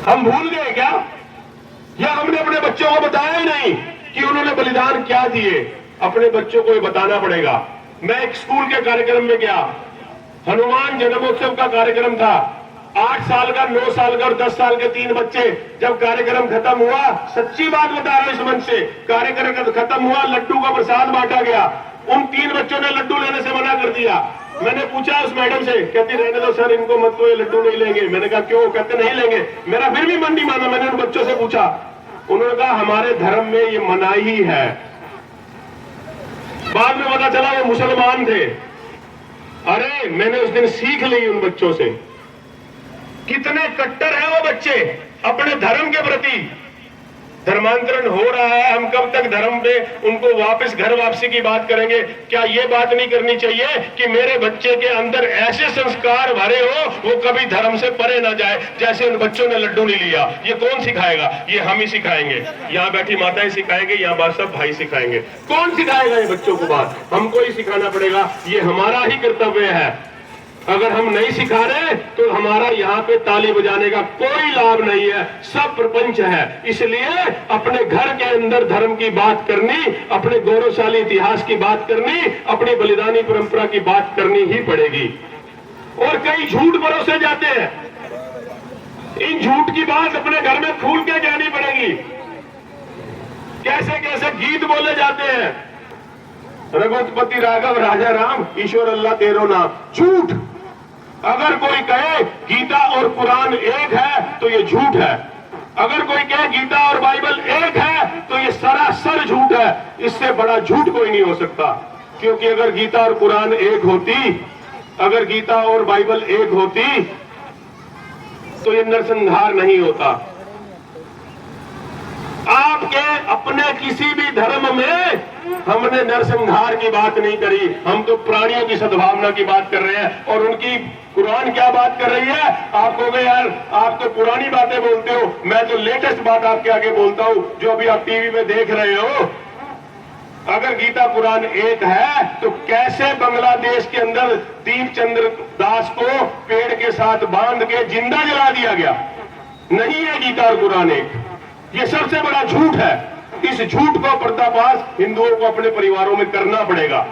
हम भूल गए क्या, या हमने अपने बच्चों को बताया ही नहीं कि उन्होंने बलिदान क्या दिए? अपने बच्चों को ये बताना पड़ेगा। मैं एक स्कूल के कार्यक्रम में गया, हनुमान जन्मोत्सव का कार्यक्रम था। 8 साल का, 9 साल का और 10 साल के 3 बच्चे। जब कार्यक्रम खत्म हुआ, सच्ची बात बता रहा हूं इस मंच से, कार्यक्रम खत्म हुआ, लड्डू का प्रसाद बांटा गया। उन 3 बच्चों ने लड्डू लेने से मना कर दिया। मैंने पूछा उस मैडम से, कहती रहने दो सर, इनको मत, ये लड्डू नहीं लेंगे। मैंने कहा क्यों? कहते नहीं लेंगे। मेरा फिर भी मन नहीं माना। मैंने उन बच्चों से पूछा, उन्होंने कहा हमारे धर्म में ये मनाही है। बाद में पता चला वो मुसलमान थे। अरे मैंने उस दिन सीख ली उन बच्चों से, कितने कट्टर हैं वो बच्चे अपने धर्म के प्रति। धर्मांतरण हो रहा है, हम कब तक धर्म पे उनको वापस घर वापसी की बात करेंगे? क्या ये बात नहीं करनी चाहिए कि मेरे बच्चे के अंदर ऐसे संस्कार भरे हो वो कभी धर्म से परे ना जाए? जैसे उन बच्चों ने लड्डू नहीं लिया, ये कौन सिखाएगा? ये हम ही सिखाएंगे। यहाँ बैठी माताएं सिखाएंगे, यहाँ बात सब भाई सिखाएंगे। कौन सिखाएगा ये बच्चों को बात? हमको ही सिखाना पड़ेगा। ये हमारा ही कर्तव्य है। अगर हम नहीं सिखा रहे तो हमारा यहाँ पे ताली बजाने का कोई लाभ नहीं है। सब प्रपंच है। इसलिए अपने घर के अंदर धर्म की बात करनी, अपने गौरवशाली इतिहास की बात करनी, अपनी बलिदानी परंपरा की बात करनी ही पड़ेगी। और कई झूठ भरोसे जाते हैं, इन झूठ की बात अपने घर में खुल के कहनी पड़ेगी। कैसे कैसे गीत बोले जाते हैं, रघुपति राघव राजा राम, ईश्वर अल्लाह तेरो नाम। झूठ। अगर कोई कहे गीता और कुरान एक है तो ये झूठ है। अगर कोई कहे गीता और बाइबल एक है तो ये सरासर झूठ है। इससे बड़ा झूठ कोई नहीं हो सकता। क्योंकि अगर गीता और कुरान एक होती, अगर गीता और बाइबल एक होती तो ये नरसंहार नहीं होता। आपके अपने किसी भी धर्म में हमने नरसंहार की बात नहीं करी। हम तो प्राणियों की सद्भावना की बात कर रहे हैं। और उनकी कुरान क्या बात कर रही है? आप कहोगे यार आप तो पुरानी बातें बोलते हो, मैं तो लेटेस्ट बात आपके आगे बोलता हूं जो अभी आप टीवी में देख रहे हो। अगर गीता कुरान एक है तो कैसे बांग्लादेश के अंदर दीपचंद्र दास को पेड़ के साथ बांध के जिंदा जला दिया गया? नहीं है गीता और कुरान एक। ये सबसे बड़ा झूठ है। इस झूठ को पर्दाफाश हिंदुओं को अपने परिवारों में करना पड़ेगा।